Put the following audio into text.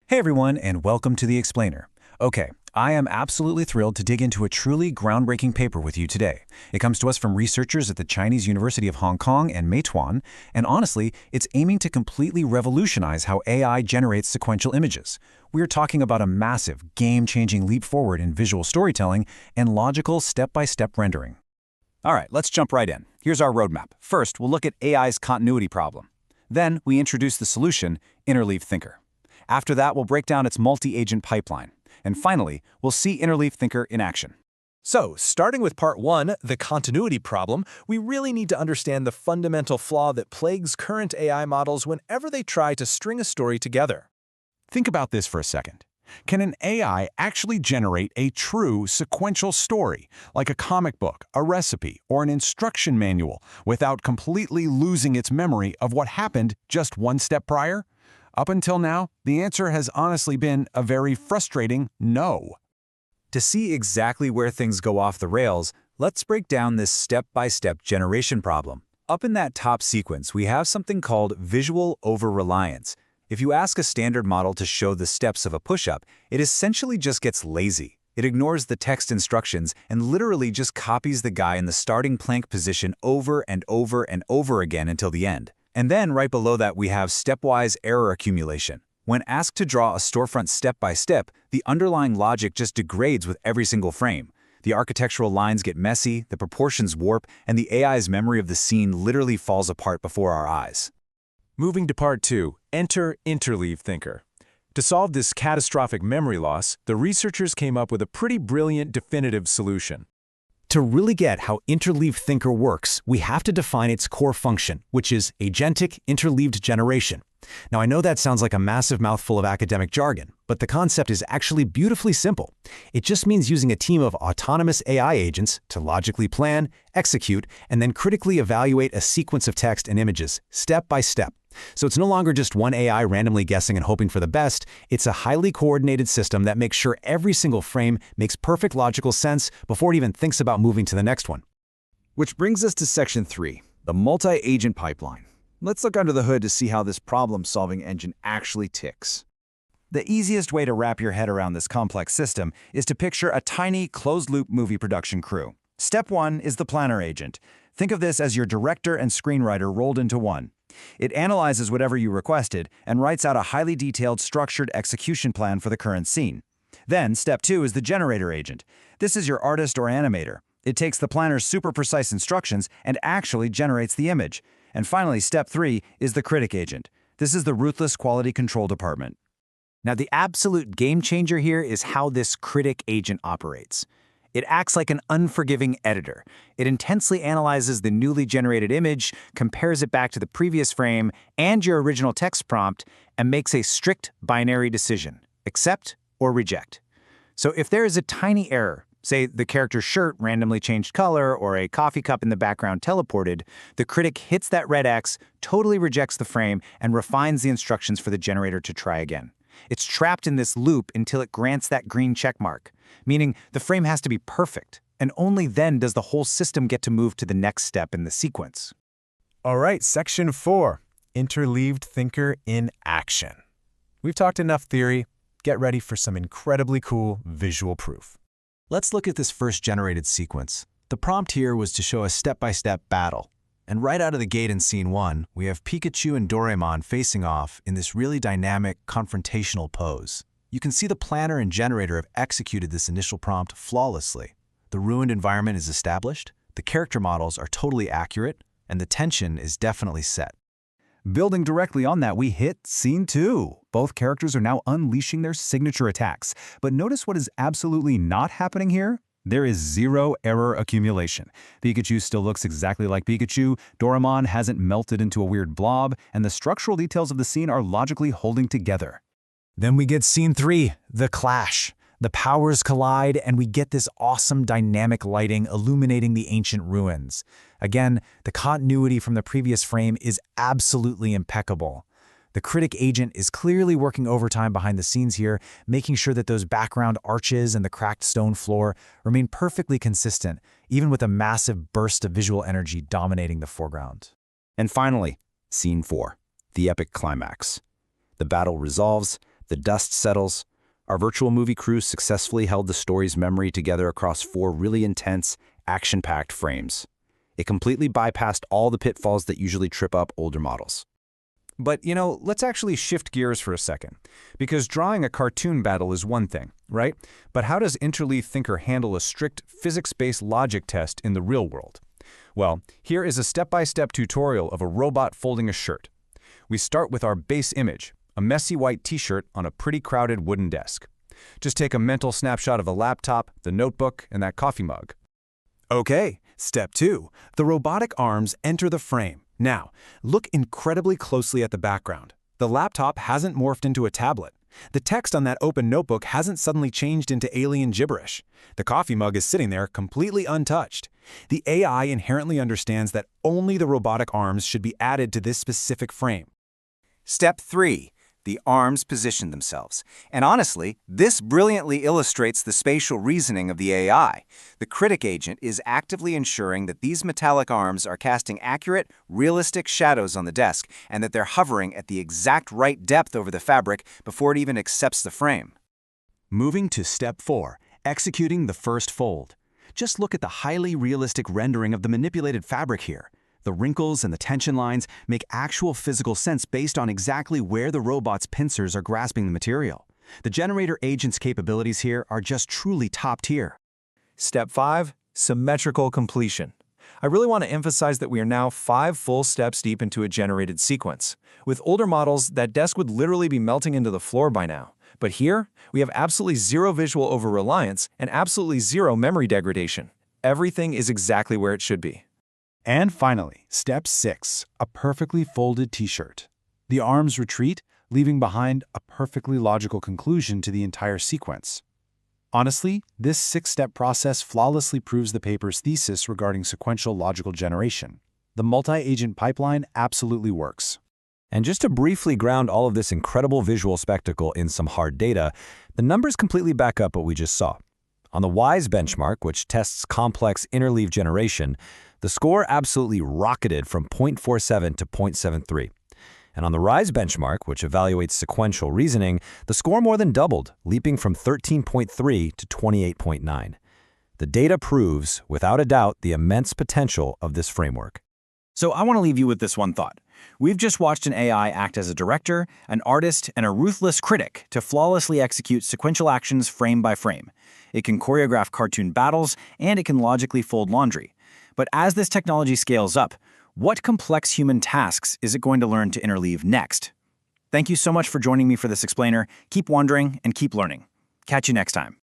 Hey everyone, and welcome to The Explainer. Okay, I am absolutely thrilled to dig into a truly groundbreaking paper with you today. It comes to us from researchers at the Chinese University of Hong Kong and Meituan, and honestly, it's aiming to completely revolutionize how AI generates sequential images. We're talking about a massive, game-changing leap forward in visual storytelling and logical step-by-step rendering. All right, let's jump right in. Here's our roadmap. First, we'll look at AI's continuity problem. Then, we introduce the solution, Interleave Thinker. After that, we'll break down its multi-agent pipeline. And finally, we'll see Interleave Thinker in action. So, starting with part 1, the continuity problem, we really need to understand the fundamental flaw that plagues current AI models whenever they try to string a story together. Think about this for a second. Can an AI actually generate a true sequential story, like a comic book, a recipe, or an instruction manual, without completely losing its memory of what happened just one step prior? Up until now, the answer has honestly been a very frustrating no. To see exactly where things go off the rails, let's break down this step-by-step generation problem. Up in that top sequence, we have something called visual over-reliance. If you ask a standard model to show the steps of a push-up, it essentially just gets lazy. It ignores the text instructions and literally just copies the guy in the starting plank position over and over and over again until the end. And then right below that, we have stepwise error accumulation. When asked to draw a storefront step by step, the underlying logic just degrades with every single frame. The architectural lines get messy, the proportions warp, and the AI's memory of the scene literally falls apart before our eyes. Moving to part 2, enter Interleave Thinker. To solve this catastrophic memory loss, the researchers came up with a pretty brilliant definitive solution. To really get how Interleave Thinker works, we have to define its core function, which is agentic interleaved generation. Now, I know that sounds like a massive mouthful of academic jargon, but the concept is actually beautifully simple. It just means using a team of autonomous AI agents to logically plan, execute, and then critically evaluate a sequence of text and images, step by step. So it's no longer just one AI randomly guessing and hoping for the best. It's a highly coordinated system that makes sure every single frame makes perfect logical sense before it even thinks about moving to the next one. Which brings us to section 3, the multi-agent pipeline. Let's look under the hood to see how this problem-solving engine actually ticks. The easiest way to wrap your head around this complex system is to picture a tiny, closed-loop movie production crew. Step 1 is the planner agent. Think of this as your director and screenwriter rolled into one. It analyzes whatever you requested and writes out a highly detailed, structured execution plan for the current scene. Then, step 2 is the generator agent. This is your artist or animator. It takes the planner's super precise instructions and actually generates the image. And finally, step 3 is the critic agent. This is the ruthless quality control department. Now, the absolute game changer here is how this critic agent operates. It acts like an unforgiving editor. It intensely analyzes the newly generated image, compares it back to the previous frame and your original text prompt, and makes a strict binary decision: accept or reject. So if there is a tiny error, say the character's shirt randomly changed color or a coffee cup in the background teleported, the critic hits that red X, totally rejects the frame, and refines the instructions for the generator to try again. It's trapped in this loop until it grants that green check mark, meaning the frame has to be perfect, and only then does the whole system get to move to the next step in the sequence. All right, section 4, Interleaved Thinker in action. We've talked enough theory. Get ready for some incredibly cool visual proof. Let's look at this first generated sequence. The prompt here was to show a step-by-step battle. And right out of the gate in scene 1, we have Pikachu and Doraemon facing off in this really dynamic, confrontational pose. You can see the planner and generator have executed this initial prompt flawlessly. The ruined environment is established, the character models are totally accurate, and the tension is definitely set. Building directly on that, we hit scene 2. Both characters are now unleashing their signature attacks. But notice what is absolutely not happening here? There is zero error accumulation. Pikachu still looks exactly like Pikachu, Doraemon hasn't melted into a weird blob, and the structural details of the scene are logically holding together. Then we get scene 3, the clash. The powers collide, and we get this awesome dynamic lighting illuminating the ancient ruins. Again, the continuity from the previous frame is absolutely impeccable. The critic agent is clearly working overtime behind the scenes here, making sure that those background arches and the cracked stone floor remain perfectly consistent, even with a massive burst of visual energy dominating the foreground. And finally, scene 4, the epic climax. The battle resolves, The dust settles. Our virtual movie crew successfully held the story's memory together across 4 really intense, action-packed frames. It completely bypassed all the pitfalls that usually trip up older models. But, let's actually shift gears for a second. Because drawing a cartoon battle is one thing, right? But how does Interleave Thinker handle a strict physics-based logic test in the real world? Well, here is a step-by-step tutorial of a robot folding a shirt. We start with our base image, a messy white t-shirt on a pretty crowded wooden desk. Just take a mental snapshot of the laptop, the notebook, and that coffee mug. Okay, step 2. The robotic arms enter the frame. Now, look incredibly closely at the background. The laptop hasn't morphed into a tablet. The text on that open notebook hasn't suddenly changed into alien gibberish. The coffee mug is sitting there completely untouched. The AI inherently understands that only the robotic arms should be added to this specific frame. Step 3. The arms position themselves. And honestly, this brilliantly illustrates the spatial reasoning of the AI. The critic agent is actively ensuring that these metallic arms are casting accurate, realistic shadows on the desk and that they're hovering at the exact right depth over the fabric before it even accepts the frame. Moving to step 4, executing the first fold. Just look at the highly realistic rendering of the manipulated fabric here. The wrinkles and the tension lines make actual physical sense based on exactly where the robot's pincers are grasping the material. The generator agent's capabilities here are just truly top tier. Step 5, symmetrical completion. I really want to emphasize that we are now 5 full steps deep into a generated sequence. With older models, that desk would literally be melting into the floor by now. But here, we have absolutely zero visual over-reliance and absolutely zero memory degradation. Everything is exactly where it should be. And finally, step 6, a perfectly folded t-shirt. The arms retreat, leaving behind a perfectly logical conclusion to the entire sequence. Honestly, this 6-step process flawlessly proves the paper's thesis regarding sequential logical generation. The multi-agent pipeline absolutely works. And just to briefly ground all of this incredible visual spectacle in some hard data, the numbers completely back up what we just saw. On the WISE benchmark, which tests complex interleave generation, the score absolutely rocketed from 0.47 to 0.73. And on the RISE benchmark, which evaluates sequential reasoning, the score more than doubled, leaping from 13.3 to 28.9. The data proves, without a doubt, the immense potential of this framework. So I want to leave you with this one thought. We've just watched an AI act as a director, an artist, and a ruthless critic to flawlessly execute sequential actions frame by frame. It can choreograph cartoon battles, and it can logically fold laundry. But as this technology scales up, what complex human tasks is it going to learn to interleave next? Thank you so much for joining me for this explainer. Keep wondering and keep learning. Catch you next time.